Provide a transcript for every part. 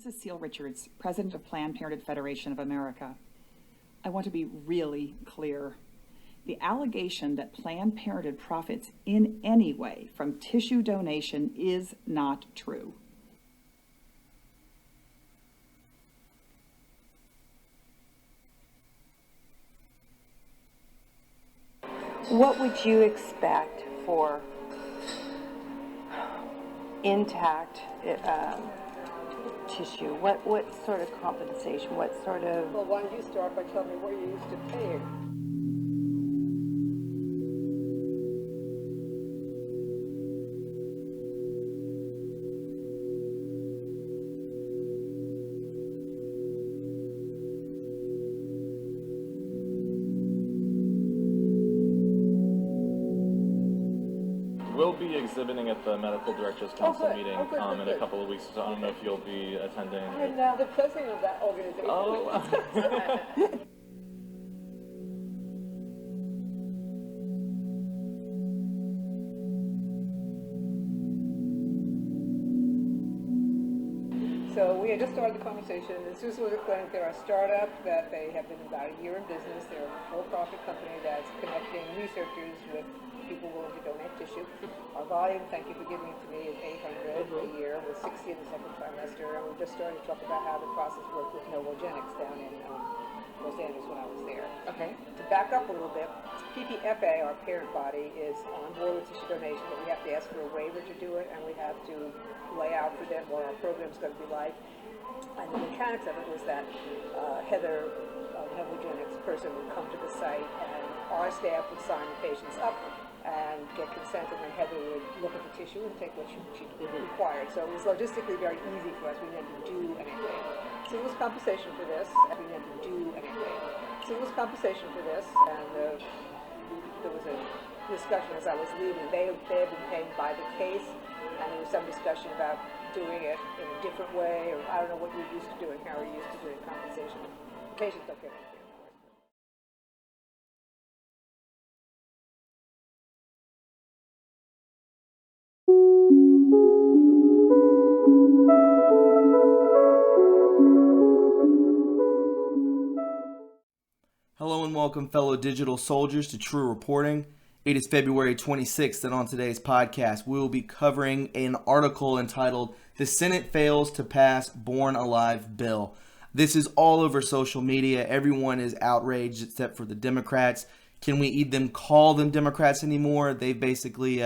Cecile Richards, president of Planned Parenthood Federation of America. I want to be really clear. The allegation that Planned Parenthood profits in any way from tissue donation is not true. What would you expect for intact tissue? What sort of compensation? What sort of... Well, why don't you start by telling me what you used to pay? We'll be exhibiting at the Medical Directors Council meeting in a couple of weeks, so I don't know if you'll be attending. I'm now the president of that organization. Oh. So we had just started the conversation. The Suicide Clinic, they're a startup that they have been about a year in business. They're a for-profit company that's connecting researchers with people willing to donate tissue. Our volume, thank you for giving it to me, is 800 a year with 60 in the second trimester. And we're just starting to talk about how the process worked with Novogenics down in Los Angeles when I was there. Okay. To back up a little bit, PPFA, our parent body, is on board with tissue donation, but we have to ask for a waiver to do it, and we have to lay out for them what our program's going to be like. And the mechanics of it was that Heather, Novogenics person, would come to the site, and our staff would sign the patients up and get consent, and then Heather would look at the tissue and take what she required. So it was logistically very easy for us. We didn't have to do anything. So it was compensation for this, and we didn't have to do anything. So it was compensation for this, and there was a discussion as I was leaving. They had been paying by the case, and there was some discussion about doing it in a different way, or I don't know what you're used to doing, how are you used to doing compensation. The patients don't get anything. Hello and welcome, fellow digital soldiers, to True Reporting. It is February 26th, and on today's podcast, we will be covering an article entitled, "The Senate Fails to Pass Born Alive Bill." This is all over social media. Everyone is outraged except for the Democrats. Can we even call them Democrats anymore? They've basically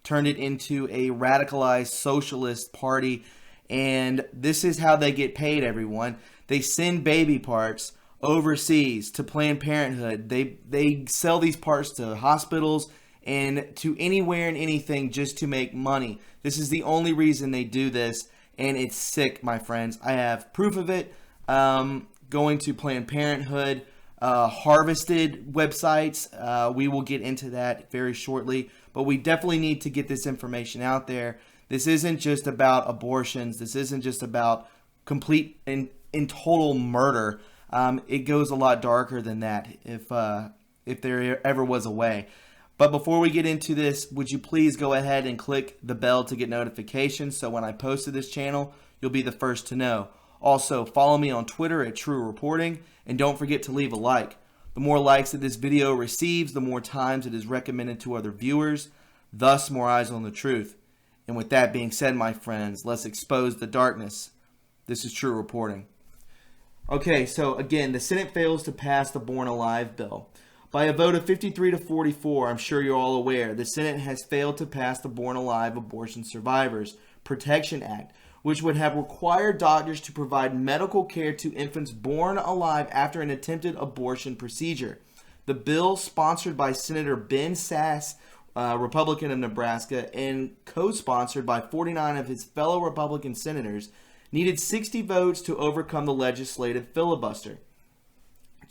turned it into a radicalized socialist party, and this is how they get paid, everyone. They send baby parts overseas to Planned Parenthood. They sell these parts to hospitals and to anywhere and anything just to make money. This is the only reason they do this, and it's sick, my friends. I have proof of it. Going to Planned Parenthood harvested websites. We will get into that very shortly, but we definitely need to get this information out there. This isn't just about abortions. This isn't just about complete and total murder. It goes a lot darker than that, if there ever was a way. But before we get into this, would you please go ahead and click the bell to get notifications, so when I post to this channel, you'll be the first to know. Also, follow me on Twitter at True Reporting, and don't forget to leave a like. The more likes that this video receives, the more times it is recommended to other viewers, thus more eyes on the truth. And with that being said, my friends, let's expose the darkness. This is True Reporting. Okay, so again, the Senate fails to pass the Born Alive bill. By a vote of 53 to 44, I'm sure you're all aware, the Senate has failed to pass the Born Alive Abortion Survivors Protection Act, which would have required doctors to provide medical care to infants born alive after an attempted abortion procedure. The bill, sponsored by Senator Ben Sasse, Republican of Nebraska, and co-sponsored by 49 of his fellow Republican senators, needed 60 votes to overcome the legislative filibuster.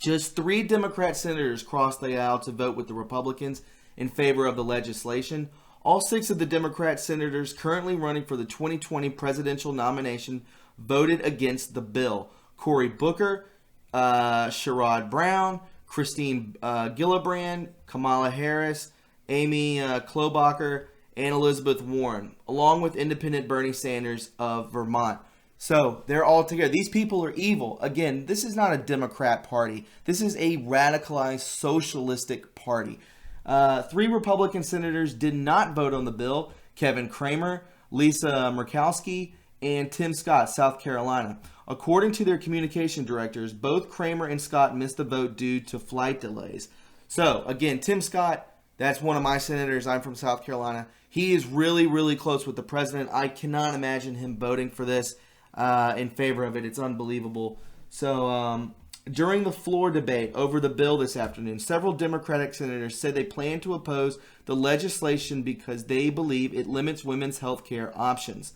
Just 3 Democrat senators crossed the aisle to vote with the Republicans in favor of the legislation. All 6 of the Democrat senators currently running for the 2020 presidential nomination voted against the bill. Cory Booker, Sherrod Brown, Christine Gillibrand, Kamala Harris, Amy Klobuchar, and Elizabeth Warren, along with independent Bernie Sanders of Vermont. So they're all together. These people are evil. Again, this is not a Democrat party. This is a radicalized socialistic party. 3 Republican senators did not vote on the bill: Kevin Cramer, Lisa Murkowski, and Tim Scott, South Carolina. According to their communication directors, both Cramer and Scott missed the vote due to flight delays. So, again, Tim Scott, that's one of my senators. I'm from South Carolina. He is really, really close with the president. I cannot imagine him voting for this in favor of it. It's unbelievable. So, during the floor debate over the bill this afternoon, several Democratic senators said they plan to oppose the legislation because they believe it limits women's health care options.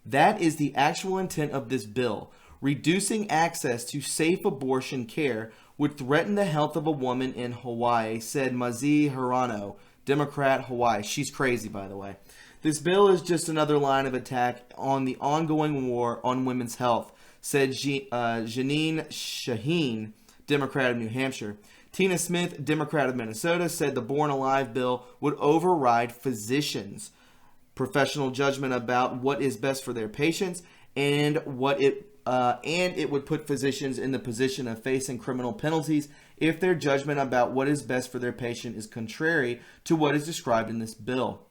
That is the actual intent of this bill. Reducing access to safe abortion care would threaten the health of a woman in Hawaii, said Mazie Hirano, Democrat, Hawaii. She's crazy, by the way. This bill is just another line of attack on the ongoing war on women's health, said Janine Shaheen, Democrat of New Hampshire. Tina Smith, Democrat of Minnesota, said the Born Alive bill would override physicians' professional judgment about what is best for their patients, and it would put physicians in the position of facing criminal penalties if their judgment about what is best for their patient is contrary to what is described in this bill.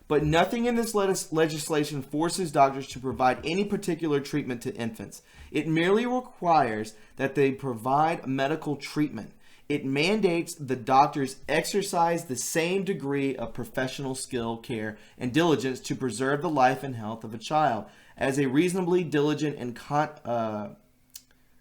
But nothing in this legislation forces doctors to provide any particular treatment to infants. It merely requires that they provide medical treatment. It mandates the doctors exercise the same degree of professional skill, care, and diligence to preserve the life and health of a child as a reasonably diligent and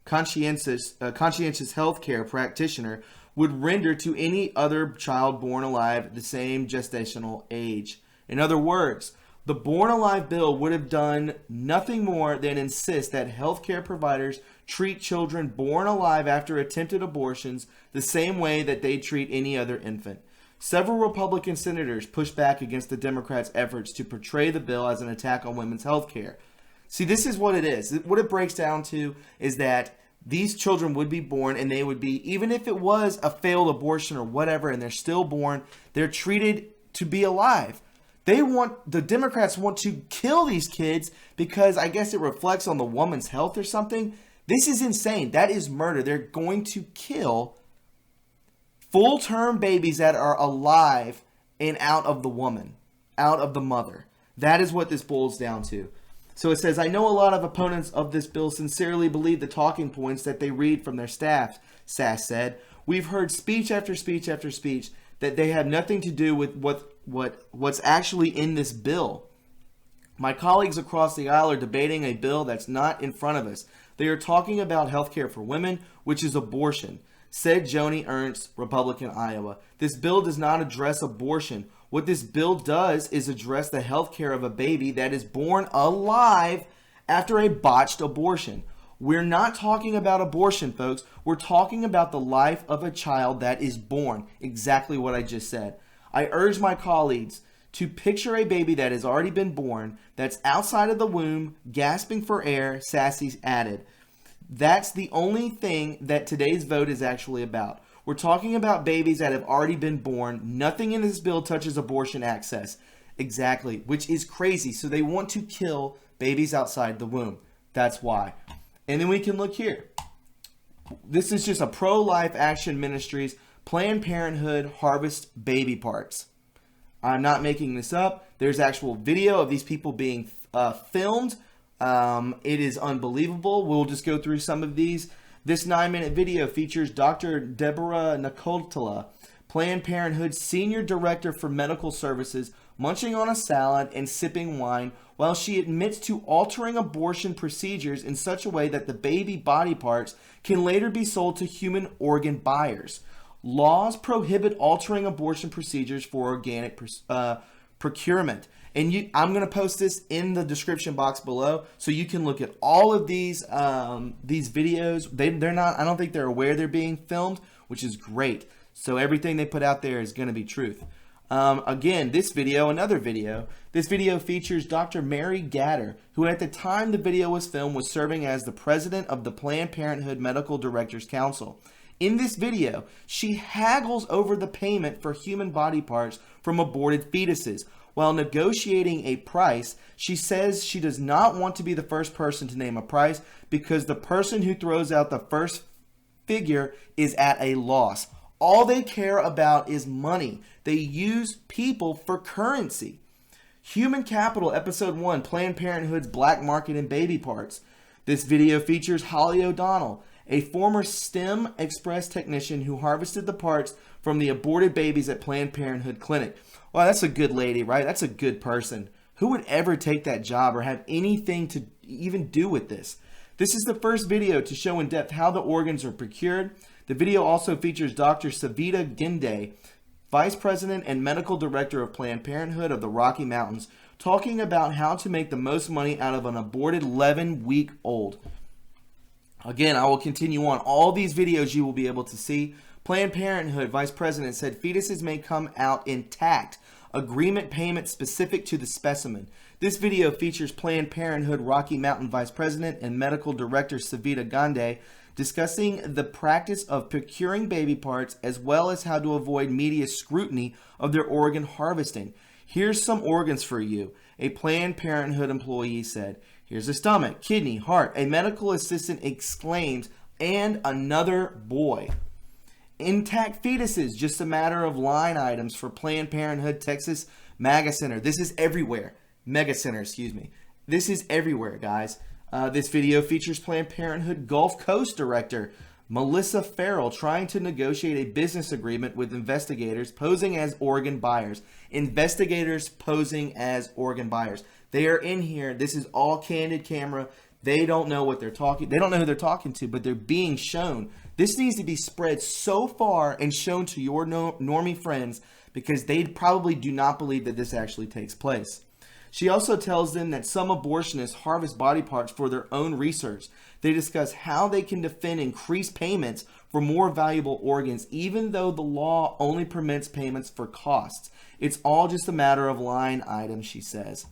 conscientious healthcare practitioner would render to any other child born alive the same gestational age. In other words, the Born Alive bill would have done nothing more than insist that healthcare providers treat children born alive after attempted abortions the same way that they treat any other infant. Several Republican senators pushed back against the Democrats' efforts to portray the bill as an attack on women's health care. See, this is what it is. What it breaks down to is that these children would be born, and they would be, even if it was a failed abortion or whatever, and they're still born, they're treated to be alive. The Democrats want to kill these kids because I guess it reflects on the woman's health or something. This is insane. That is murder. They're going to kill full-term babies that are alive and out of the woman, out of the mother. That is what this boils down to. So it says, I know a lot of opponents of this bill sincerely believe the talking points that they read from their staff, Sass said. We've heard speech after speech after speech that they have nothing to do with what's actually in this bill. My colleagues across the aisle are debating a bill that's not in front of us. They are talking about health care for women, which is abortion, said Joni Ernst, Republican, Iowa. This bill does not address abortion. What this bill does is address the health care of a baby that is born alive after a botched abortion. We're not talking about abortion, folks. We're talking about the life of a child that is born. Exactly what I just said. I urge my colleagues to picture a baby that has already been born, that's outside of the womb, gasping for air, Sassy added. That's the only thing that today's vote is actually about. We're talking about babies that have already been born. Nothing in this bill touches abortion access. Exactly, which is crazy. So they want to kill babies outside the womb. That's why. And then we can look here. This is just a pro-life action ministries, Planned Parenthood harvest baby parts. I'm not making this up. There's actual video of these people being filmed. It is unbelievable. We'll just go through some of these. This 9-minute video features Dr. Deborah Nicola, Planned Parenthood's Senior Director for Medical Services, munching on a salad and sipping wine while she admits to altering abortion procedures in such a way that the baby body parts can later be sold to human organ buyers. Laws prohibit altering abortion procedures for organic procurement. And I'm going to post this in the description box below so you can look at all of these videos. They're not, I don't think they're aware they're being filmed, which is great. So everything they put out there is going to be truth. Again, this video features Dr. Mary Gatter, who at the time the video was filmed was serving as the president of the Planned Parenthood Medical Directors Council. In this video, she haggles over the payment for human body parts from aborted fetuses, While negotiating a price, she says she does not want to be the first person to name a price because the person who throws out the first figure is at a loss. All they care about is money. They use people for currency. Human Capital, Episode 1, Planned Parenthood's Black Market in Baby Parts. This video features Holly O'Donnell, a former STEM Express technician who harvested the parts from the aborted babies at Planned Parenthood Clinic. Well, that's a good lady, right? That's a good person. Who would ever take that job or have anything to even do with this? This is the first video to show in depth how the organs are procured. The video also features Dr. Savita Ginde, Vice President and Medical Director of Planned Parenthood of the Rocky Mountains, talking about how to make the most money out of an aborted 11-week-old. Again, I will continue on. All these videos you will be able to see. Planned Parenthood Vice President said fetuses may come out intact. Agreement payment specific to the specimen. This video features Planned Parenthood Rocky Mountain Vice President and Medical Director Savita Gande discussing the practice of procuring baby parts as well as how to avoid media scrutiny of their organ harvesting. Here's some organs for you, a Planned Parenthood employee said. Here's a stomach, kidney, heart. A medical assistant exclaims, and another boy. Intact fetuses, just a matter of line items for Planned Parenthood Texas Mega Center. This is everywhere. Mega Center, excuse me. This is everywhere, guys. This video features Planned Parenthood Gulf Coast Director Melissa Farrell trying to negotiate a business agreement with investigators posing as organ buyers. Investigators posing as organ buyers. They are in here. This is all candid camera. They don't know what they're talking. They don't know who they're talking to, but they're being shown. This needs to be spread so far and shown to your normie friends because they probably do not believe that this actually takes place. She also tells them that some abortionists harvest body parts for their own research. They discuss how they can defend increased payments for more valuable organs, even though the law only permits payments for costs. It's all just a matter of line items, she says.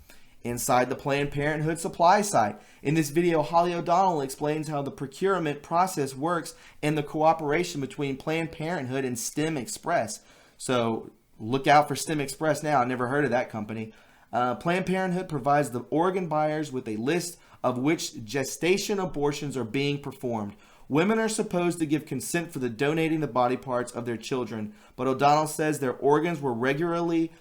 Inside the Planned Parenthood supply site. In this video, Holly O'Donnell explains how the procurement process works and the cooperation between Planned Parenthood and STEM Express. So look out for STEM Express now. I never heard of that company. Planned Parenthood provides the organ buyers with a list of which gestation abortions are being performed. Women are supposed to give consent for the donating the body parts of their children, but O'Donnell says their organs were regularly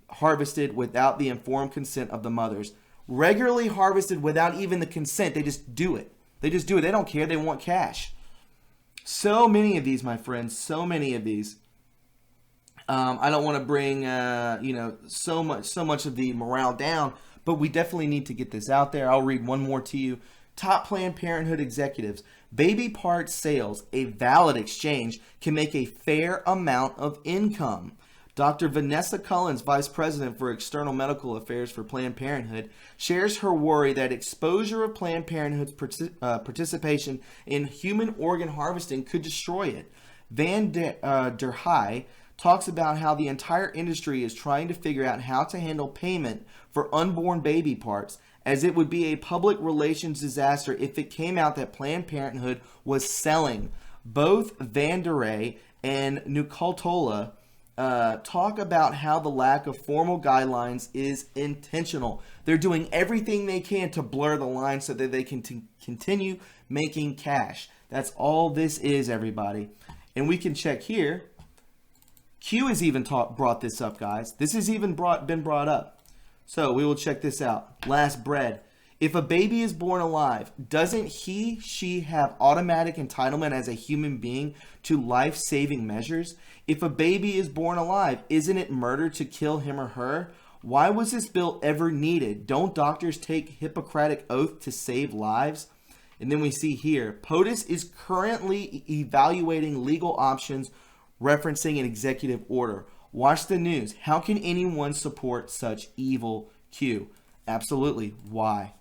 harvested without the informed consent of the mothers. Regularly harvested without even the consent. They just do it. They just do it. They don't care. They want cash. So many of these, my friends. So many of these. I don't want to bring, so much of the morale down, but we definitely need to get this out there. I'll read one more to you. Top Planned Parenthood executives. Baby part sales, a valid exchange, can make a fair amount of income. Dr. Vanessa Collins, Vice President for External Medical Affairs for Planned Parenthood, shares her worry that exposure of Planned Parenthood's participation in human organ harvesting could destroy it. Van der Heij talks about how the entire industry is trying to figure out how to handle payment for unborn baby parts, as it would be a public relations disaster if it came out that Planned Parenthood was selling. Both Van der Heij and Nucaltola talk about how the lack of formal guidelines is intentional. They're doing everything they can to blur the line so that they can continue making cash. That's all this is, everybody. And we can check here. Q has even brought this up, guys. This has even been brought up. So we will check this out. Last bread. If a baby is born alive, doesn't she have automatic entitlement as a human being to life-saving measures? If a baby is born alive, isn't it murder to kill him or her? Why was this bill ever needed? Don't doctors take Hippocratic oath to save lives? And then we see here, POTUS is currently evaluating legal options referencing an executive order. Watch the news. How can anyone support such evil? Q. Absolutely. Why?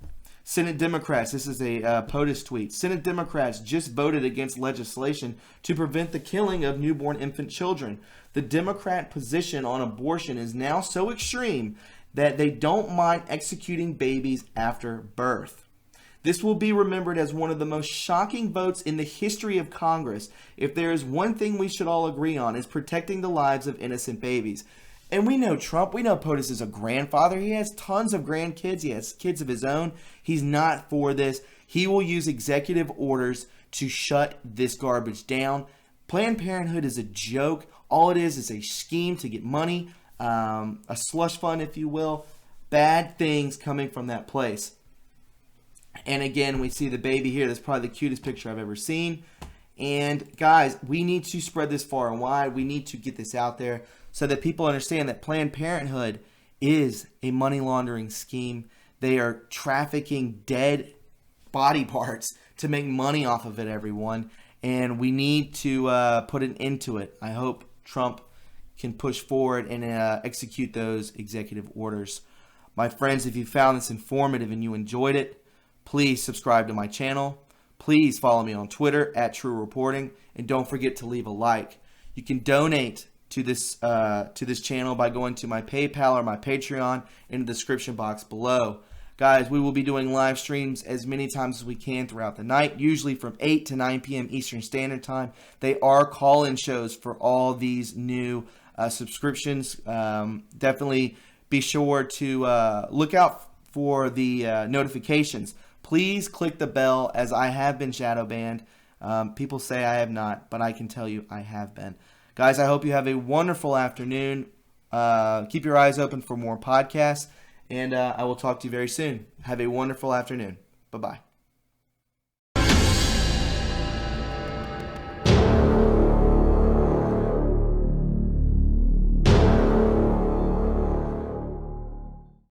Senate Democrats, this is a POTUS tweet. Senate Democrats just voted against legislation to prevent the killing of newborn infant children. The Democrat position on abortion is now so extreme that they don't mind executing babies after birth. This will be remembered as one of the most shocking votes in the history of Congress. If there is one thing we should all agree on, is protecting the lives of innocent babies. And we know Trump. We know POTUS is a grandfather. He has tons of grandkids. He has kids of his own. He's not for this. He will use executive orders to shut this garbage down. Planned Parenthood is a joke. All it is a scheme to get money, a slush fund, if you will. Bad things coming from that place. And again, we see the baby here. That's probably the cutest picture I've ever seen. And guys, we need to spread this far and wide. We need to get this out there so that people understand that Planned Parenthood is a money laundering scheme. They are trafficking dead body parts to make money off of it, everyone. And we need to put an end to it. I hope Trump can push forward and execute those executive orders. My friends, if you found this informative and you enjoyed it, please subscribe to my channel. Please follow me on Twitter @TrueReporting, and don't forget to leave a like. You can donate to this channel by going to my PayPal or my Patreon in the description box below. Guys, we will be doing live streams as many times as we can throughout the night, usually from 8 to 9 p.m. Eastern Standard Time. They are call-in shows for all these new subscriptions. Definitely be sure to look out for the notifications. Please click the bell, as I have been shadow banned. People say I have not, but I can tell you I have been. Guys, I hope you have a wonderful afternoon. Keep your eyes open for more podcasts, and I will talk to you very soon. Have a wonderful afternoon. Bye-bye.